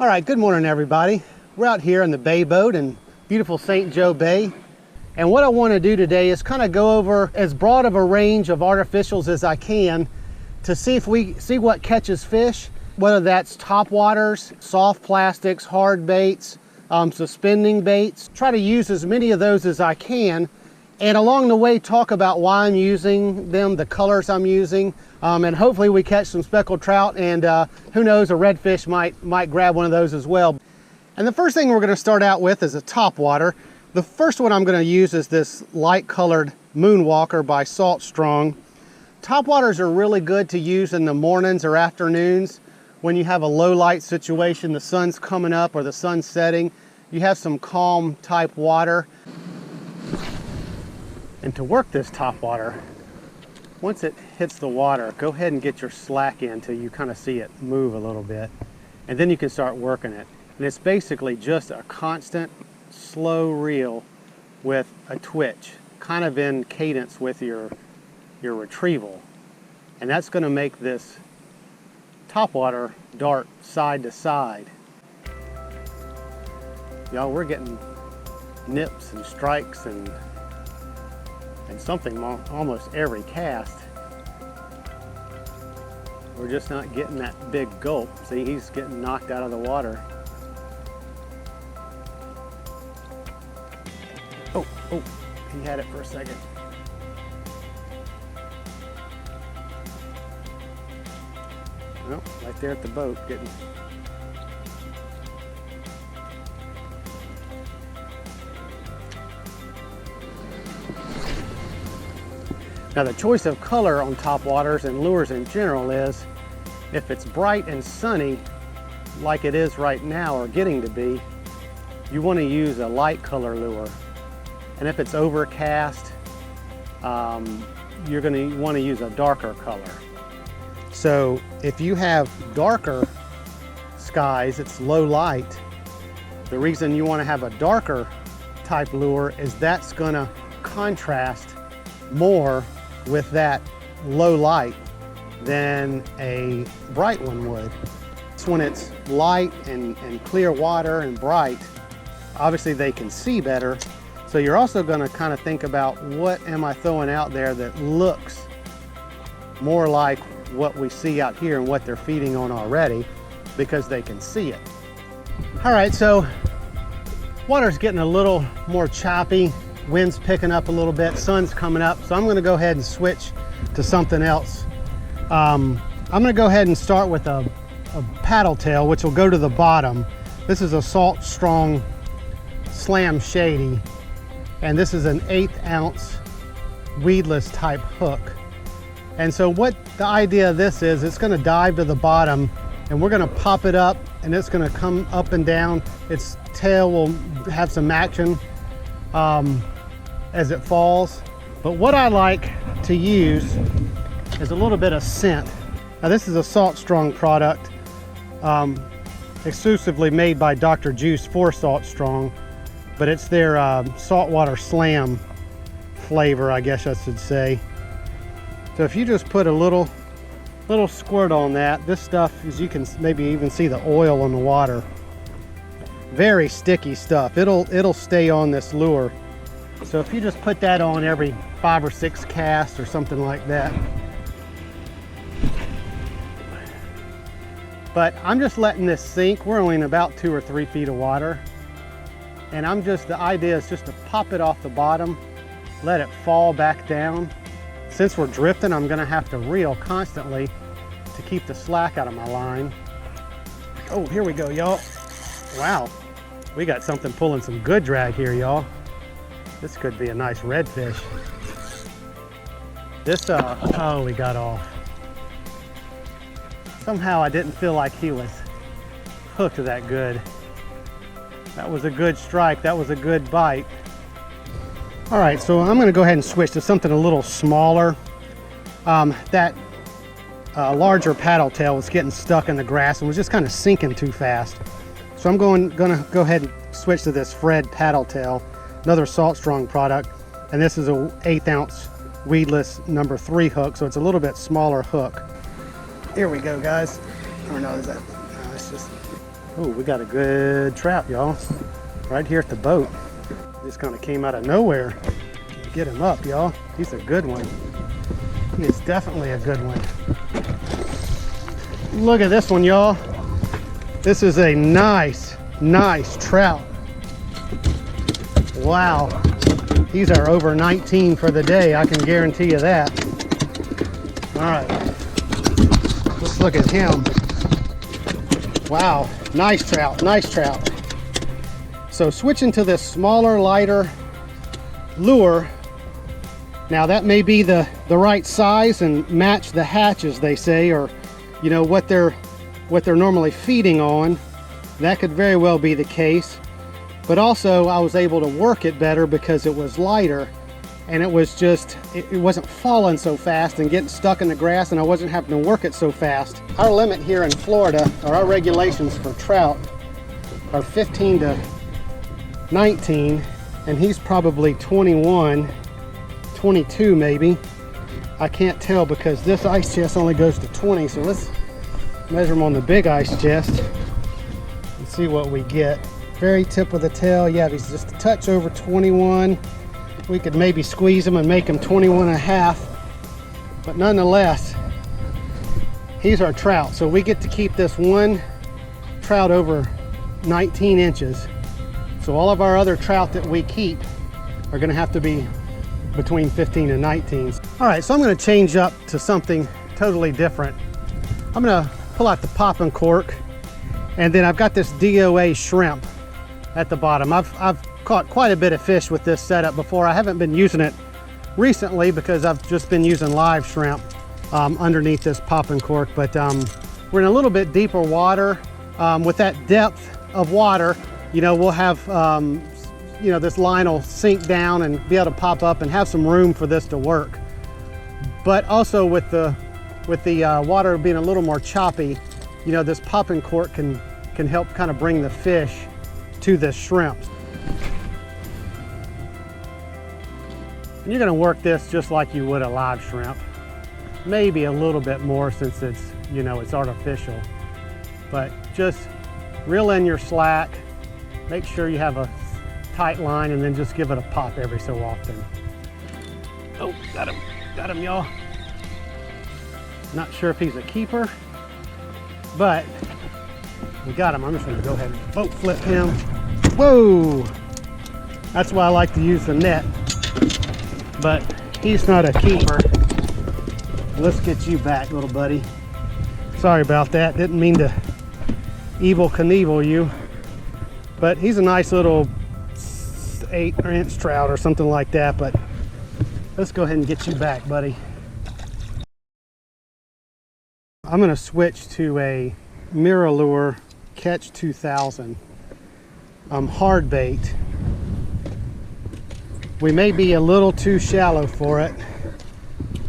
All right, good morning everybody. We're out here in the bay boat in beautiful St. Joe Bay. And what I want to do today is kind of go over as broad of a range of artificials as I can to see what catches fish, whether that's top waters, soft plastics, hard baits, suspending baits. Try to use as many of those as I can. And along the way, talk about why I'm using them, the colors I'm using, and hopefully we catch some speckled trout, and who knows, a redfish might grab one of those as well. And the first thing we're going to start out with is a topwater. The first one I'm going to use is this light colored Moonwalker by Salt Strong. Topwaters are really good to use in the mornings or afternoons when you have a low light situation, the sun's coming up or the sun's setting. You have some calm type water. And to work this topwater, once it hits the water, go ahead and get your slack in till you kind of see it move a little bit. And then you can start working it. And it's basically just a constant, slow reel with a twitch, kind of in cadence with your retrieval. And that's going to make this topwater dart side to side. Y'all, we're getting nips and strikes and something almost every cast. We're just not getting that big gulp. See, he's getting knocked out of the water. Oh, he had it for a second. Well, right there at the boat, getting. Now the choice of color on topwaters and lures in general is, if it's bright and sunny, like it is right now or getting to be, you want to use a light color lure. And if it's overcast, you're going to want to use a darker color. So if you have darker skies, it's low light, the reason you want to have a darker type lure is that's going to contrast more with that low light than a bright one would. So when it's light and clear water and bright, obviously they can see better. So you're also going to kind of think about, what am I throwing out there that looks more like what we see out here and what they're feeding on already, because they can see it. All right, so water's getting a little more choppy. Wind's picking up a little bit, sun's coming up, so I'm going to go ahead and switch to something else. I'm going to go ahead and start with a paddle tail, which will go to the bottom. This is a Salt Strong Slam Shady, and this is an 1/8 ounce weedless type hook. And so what the idea of this is, it's going to dive to the bottom, and we're going to pop it up, and it's going to come up and down. Its tail will have some action as it falls. But what I like to use is a little bit of scent. Now this is a Salt Strong product, exclusively made by Dr. Juice for Salt Strong, but it's their saltwater slam flavor, I guess I should say. So if you just put a little squirt on that, this stuff, as you can maybe even see the oil on the water, very sticky stuff. It'll stay on this lure. So if you just put that on every 5 or 6 casts or something like that. But I'm just letting this sink. We're only in about 2 or 3 feet of water. And the idea is just to pop it off the bottom, let it fall back down. Since we're drifting, I'm gonna have to reel constantly to keep the slack out of my line. Oh, here we go, y'all. Wow, we got something pulling some good drag here, y'all. This could be a nice redfish. This, oh, we got off. Somehow I didn't feel like he was hooked that good. That was a good strike, that was a good bite. All right, so I'm gonna go ahead and switch to something a little smaller. That larger paddle tail was getting stuck in the grass and was just kind of sinking too fast. So I'm gonna go ahead and switch to this Fred paddle tail, another Salt Strong product, and this is a 1/8 ounce weedless number 3 hook, so it's a little bit smaller hook. Here we go, guys. Or no, is that? No, it's just Oh, we got a good trout, y'all. Right here at the boat. Just kind of came out of nowhere. Get him up, y'all. He's a good one. He is definitely a good one. Look at this one, y'all. This is a nice trout. Wow. These are over 19 for the day, I can guarantee you that. All right, let's look at him. Wow, nice trout, nice trout. So switching to this smaller, lighter lure. Now that may be the right size and match the hatch, as they say, or you know what they're normally feeding on. That could very well be the case. But also I was able to work it better because it was lighter, and it wasn't falling so fast and getting stuck in the grass, and I wasn't having to work it so fast. Our limit here in Florida, or our regulations for trout, are 15 to 19, and he's probably 21, 22 maybe. I can't tell because this ice chest only goes to 20, so let's measure him on the big ice chest and see what we get. Very tip of the tail, yeah, he's just a touch over 21. We could maybe squeeze him and make him 21 and a half, but nonetheless, he's our trout. So we get to keep this one trout over 19 inches. So all of our other trout that we keep are gonna have to be between 15 and 19. All right, so I'm gonna change up to something totally different. I'm gonna pull out the popping cork, and then I've got this DOA shrimp at the bottom. I've caught quite a bit of fish with this setup before. I haven't been using it recently because I've just been using live shrimp underneath this popping cork, but we're in a little bit deeper water. With that depth of water, you know, we'll have, you know, this line will sink down and be able to pop up and have some room for this to work. But also with the water being a little more choppy, you know, this popping cork can help kind of bring the fish to this shrimp. And you're gonna work this just like you would a live shrimp. Maybe a little bit more since it's, you know, it's artificial. But just reel in your slack, make sure you have a tight line, and then just give it a pop every so often. Oh, got him, y'all. Not sure if he's a keeper, but we got him. I'm just gonna go ahead and boat flip him. Whoa! That's why I like to use the net, but he's not a keeper. Let's get you back, little buddy. Sorry about that. Didn't mean to Evel Knievel you, but he's a nice little 8-inch trout or something like that. But let's go ahead and get you back, buddy. I'm gonna switch to a MirrOlure Catch 2000 hard bait. We may be a little too shallow for it,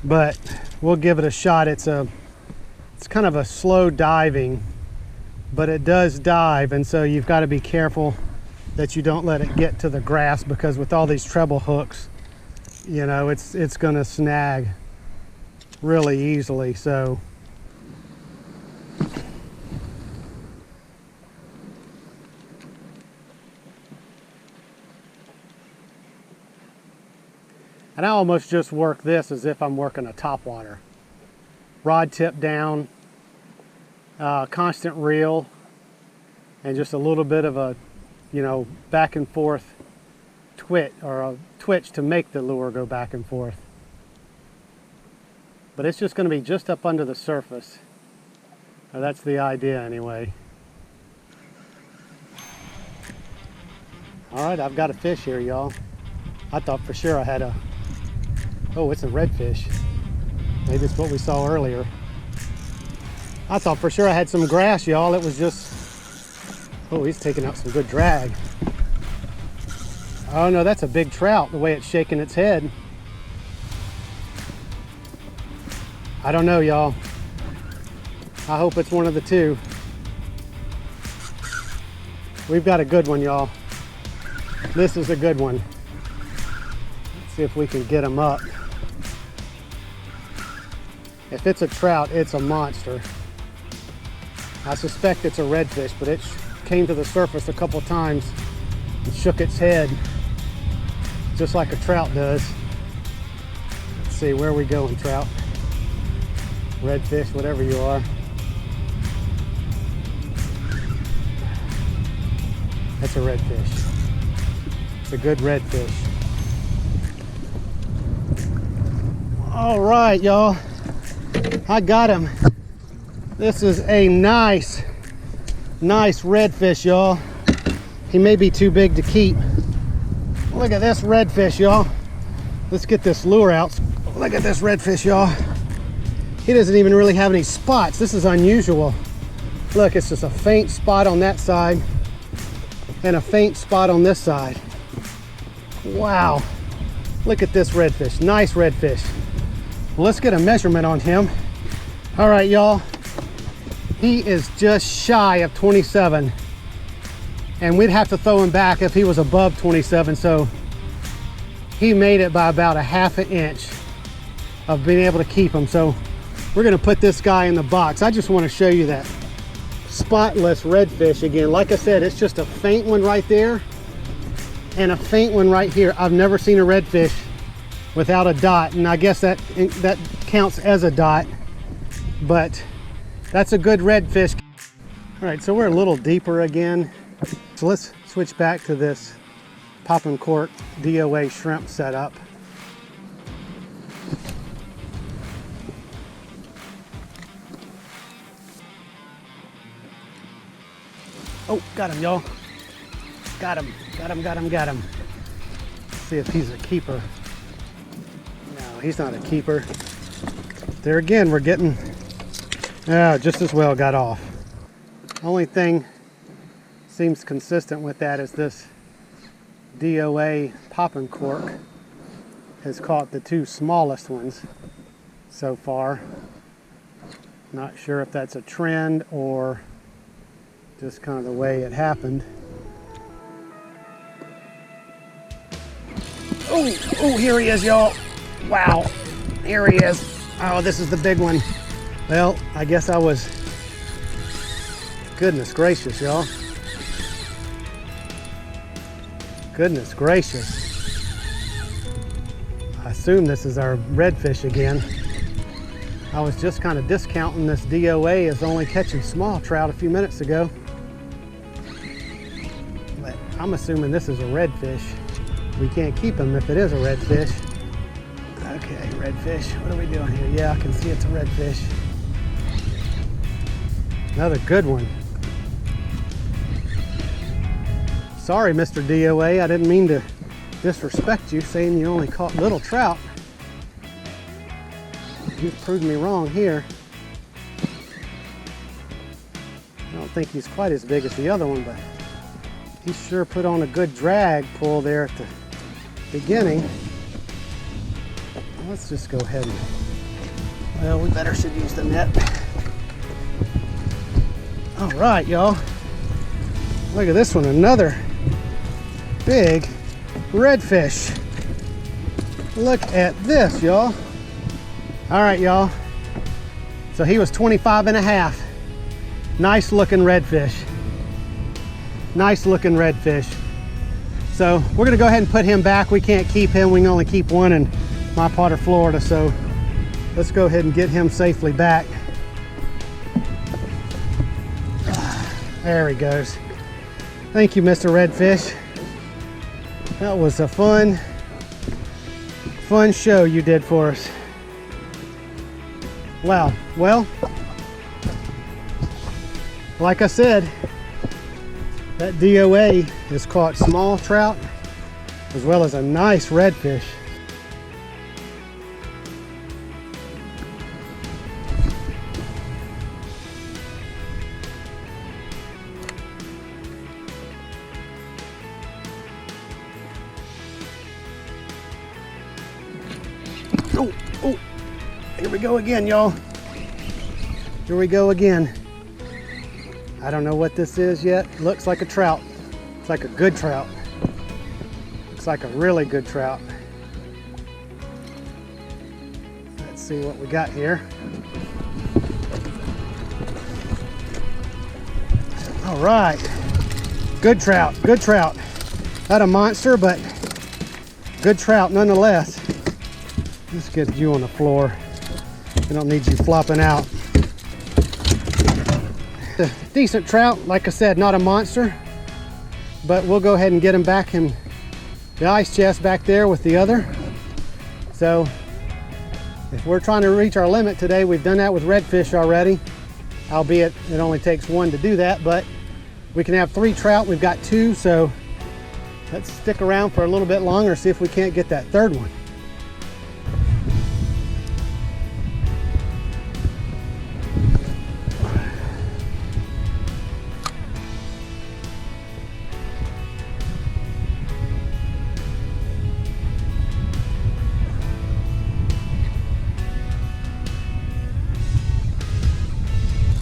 but we'll give it a shot. It's kind of a slow diving, but it does dive, and so you've got to be careful that you don't let it get to the grass, because with all these treble hooks, you know, it's going to snag really easily. So and I almost just work this as if I'm working a topwater. Rod tip down, constant reel, and just a little bit of a, you know, back and forth twitch, or a twitch to make the lure go back and forth. But it's just going to be just up under the surface. Now, that's the idea anyway. All right, I've got a fish here, y'all. I thought for sure I had a, oh, it's a redfish. Maybe it's what we saw earlier. I thought for sure I had some grass, y'all. It was just, oh, he's taking out some good drag. Oh no, that's a big trout, the way it's shaking its head. I don't know, y'all. I hope it's one of the two. We've got a good one, y'all. This is a good one. Let's see if we can get him up. If it's a trout, it's a monster. I suspect it's a redfish, but came to the surface a couple times and shook its head, just like a trout does. Let's see, where are we going, trout? Redfish, whatever you are. That's a redfish. It's a good redfish. All right, y'all. I got him. This is a nice redfish, y'all. He may be too big to keep. Look at this redfish, y'all. Let's get this lure out. Look at this redfish, y'all. He doesn't even really have any spots. This is unusual. Look, it's just a faint spot on that side and a faint spot on this side. Wow. Look at this redfish. Nice redfish. Well, let's get a measurement on him. All right, y'all. He is just shy of 27. And we'd have to throw him back if he was above 27. So he made it by about a ½ inch of being able to keep him. So we're gonna put this guy in the box. I just wanna show you that spotless redfish again. Like I said, it's just a faint one right there and a faint one right here. I've never seen a redfish without a dot, and I guess that counts as a dot, but that's a good redfish. All right, so we're a little deeper again. So let's switch back to this pop and cork DOA shrimp setup. Oh, got him, y'all. Got him. Let's see if he's a keeper. No, he's not a keeper. There again, we're getting, just as well got off. Only thing seems consistent with that is this DOA pop and cork has caught the two smallest ones so far. Not sure if that's a trend or just kind of the way it happened. Oh, here he is, y'all. Wow, here he is. Oh, this is the big one. Well, I guess I was, goodness gracious, y'all. Goodness gracious. I assume this is our redfish again. I was just kind of discounting this DOA as only catching small trout a few minutes ago. But I'm assuming this is a redfish. We can't keep him if it is a redfish. Okay, redfish. What are we doing here? Yeah, I can see it's a redfish. Another good one. Sorry, Mr. DOA. I didn't mean to disrespect you saying you only caught little trout. You've proved me wrong here. I don't think he's quite as big as the other one, but he sure put on a good drag pull there at the beginning. Let's just go ahead and, well, we better should use the net. All right, y'all. Look at this one, another big redfish. Look at this, y'all. All right, y'all. So he was 25.5. Nice looking redfish. Nice looking redfish. So we're gonna go ahead and put him back. We can't keep him. We can only keep one in my part of Florida. So let's go ahead and get him safely back. There he goes. Thank you, Mr. Redfish. That was a fun show you did for us. Wow. Well, like I said, that DOA has caught small trout as well as a nice redfish. Oh, here we go again, y'all. Here we go again. I don't know what this is yet. Looks like a trout. It's like a good trout. Looks like a really good trout. Let's see what we got here. All right. Good trout, good trout. Not a monster, but good trout nonetheless. Let's get you on the floor. We don't need you flopping out. A decent trout, like I said, not a monster, but we'll go ahead and get him back in the ice chest back there with the other. So if we're trying to reach our limit today, we've done that with redfish already, albeit it only takes one to do that, but we can have 3 trout. We've got 2, so let's stick around for a little bit longer, see if we can't get that 3rd one.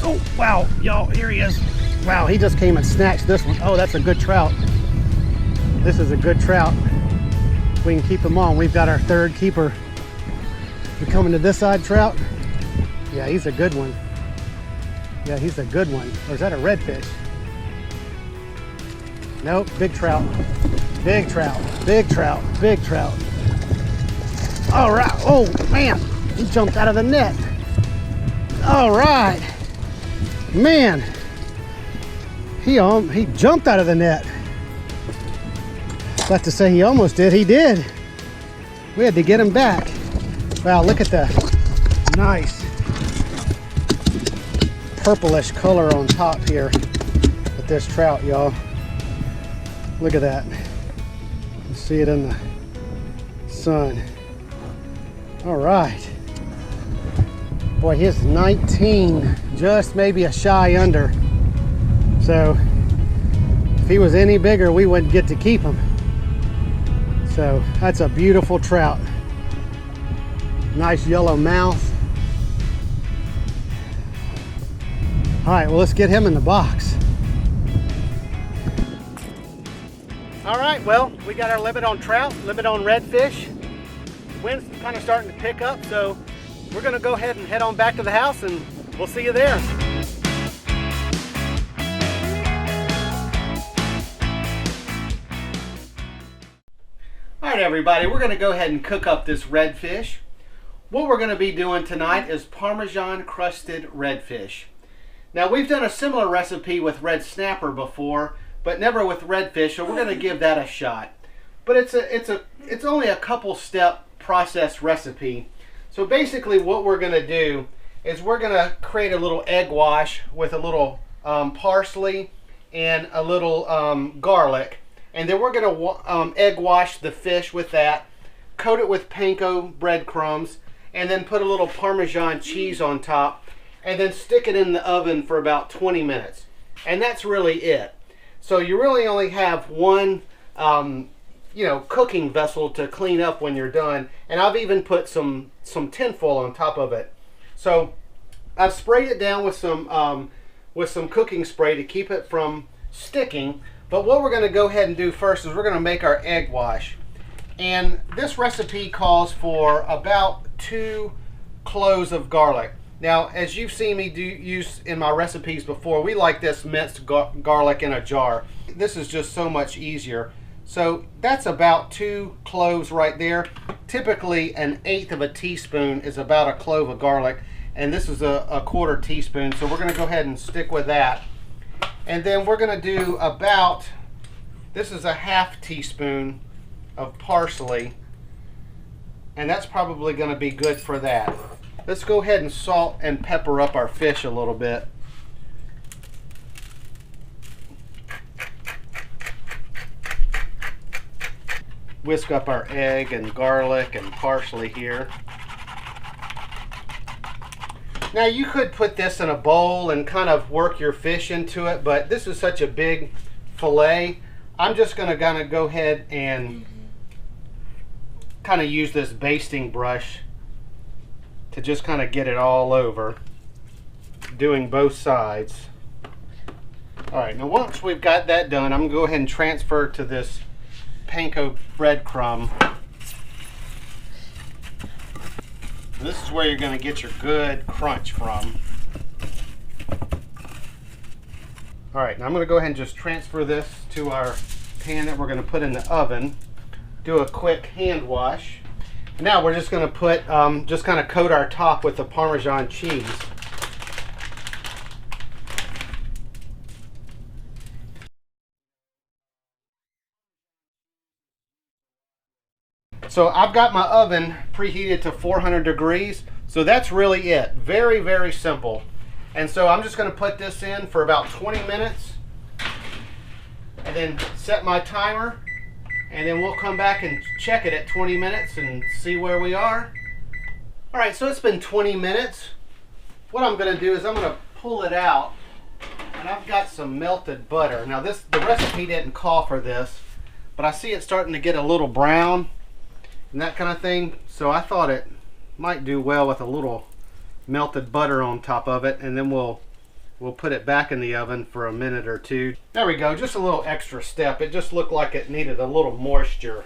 Oh, wow, y'all, here he is. Wow, he just came and snatched this one. Oh, that's a good trout. This is a good trout. We can keep him on. We've got our 3rd keeper. We coming to this side, trout? Yeah, he's a good one. Yeah, he's a good one. Or is that a redfish? Nope, big trout. Big trout, big trout, big trout. All right, oh man, he jumped out of the net. All right. Man, he jumped out of the net. About to say he almost did. He did. We had to get him back. Wow, look at the nice purplish color on top here with this trout, y'all. Look at that. You see it in the sun. All right. Boy, he's 19, just maybe a shy under. So if he was any bigger, we wouldn't get to keep him. So that's a beautiful trout. Nice yellow mouth. All right, well, let's get him in the box. All right, well, we got our limit on trout, limit on redfish. The wind's kind of starting to pick up, so we're gonna go ahead and head on back to the house and we'll see you there. All right, everybody, we're gonna go ahead and cook up this redfish. What we're gonna be doing tonight is Parmesan crusted redfish. Now, we've done a similar recipe with red snapper before, but never with redfish, so we're gonna give that a shot. But it's only a couple step process recipe. So basically what we're going to do is we're going to create a little egg wash with a little parsley and a little garlic. And then we're going to egg wash the fish with that, coat it with Panko breadcrumbs, and then put a little Parmesan cheese on top, and then stick it in the oven for about 20 minutes. And that's really it. So you really only have one cooking vessel to clean up when you're done, and I've even put some tinfoil on top of it. So I've sprayed it down with some cooking spray to keep it from sticking. But what we're going to go ahead and do first is we're going to make our egg wash, and this recipe calls for about 2 cloves of garlic. Now, as you've seen me use in my recipes before, we like this minced garlic in a jar. This is just so much easier. So that's about 2 cloves right there. Typically, 1/8 of a teaspoon is about a clove of garlic, and this is a 1/4 teaspoon. So we're going to go ahead and stick with that. And then we're going to do about, this is a 1/2 teaspoon of parsley, and that's probably going to be good for that. Let's go ahead and salt and pepper up our fish a little bit. Whisk up our egg and garlic and parsley here. Now you could put this in a bowl and kind of work your fish into it, but this is such a big fillet. I'm just going to go ahead and kind of use this basting brush to just kind of get it all over, doing both sides. All right, now once we've got that done, I'm going to go ahead and transfer to this Panko breadcrumb. This is where you're going to get your good crunch from. All right, now I'm going to go ahead and just transfer this to our pan that we're going to put in the oven. Do a quick hand wash. Now we're just going to put, just kind of coat our top with the Parmesan cheese. So I've got my oven preheated to 400 degrees. So that's really it. Very, very simple. And so I'm just going to put this in for about 20 minutes and then set my timer, and then we'll come back and check it at 20 minutes and see where we are. All right, so it's been 20 minutes. What I'm going to do is I'm going to pull it out, and I've got some melted butter. Now the recipe didn't call for this, but I see it starting to get a little brown and that kind of thing. So I thought it might do well with a little melted butter on top of it, and then we'll put it back in the oven for a minute or two. There we go, just a little extra step. It just looked like it needed a little moisture.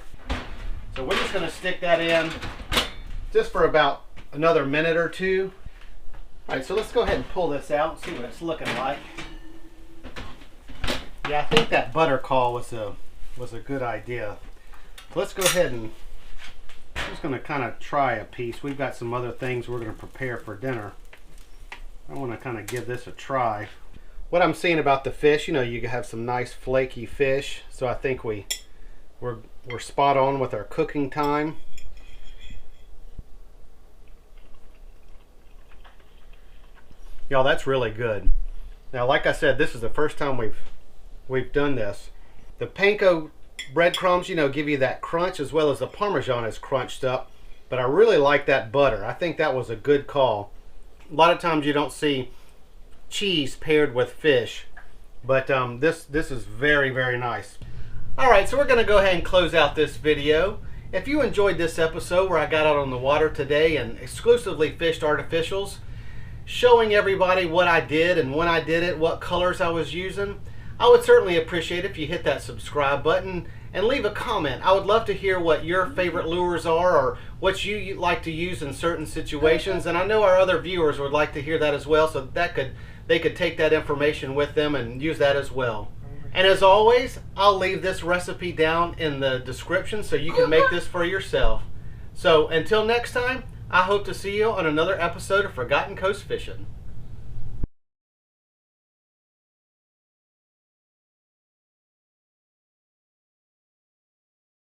So we're just going to stick that in just for about another minute or two. All right, so let's go ahead and pull this out and see what it's looking like. Yeah, I think that butter call was a good idea. Let's go ahead and I'm just going to kind of try a piece. We've got some other things we're going to prepare for dinner. I want to kind of give this a try. What I'm seeing about the fish, you know, you have some nice flaky fish, so I think we're spot on with our cooking time. Y'all, that's really good. Now, like I said, this is the first time we've done this. The Panko breadcrumbs, you know, give you that crunch, as well as the Parmesan is crunched up, but I really like that butter. I think that was a good call. A lot of times you don't see cheese paired with fish, but this is very, very nice. All right, so we're going to go ahead and close out this video. If you enjoyed this episode where I got out on the water today and exclusively fished artificials, showing everybody what I did and when I did it, what colors I was using, I would certainly appreciate if you hit that subscribe button and leave a comment. I would love to hear what your favorite lures are or what you like to use in certain situations. And I know our other viewers would like to hear that as well, so that they could take that information with them and use that as well. And as always, I'll leave this recipe down in the description so you can make this for yourself. So until next time, I hope to see you on another episode of Forgotten Coast Fishing.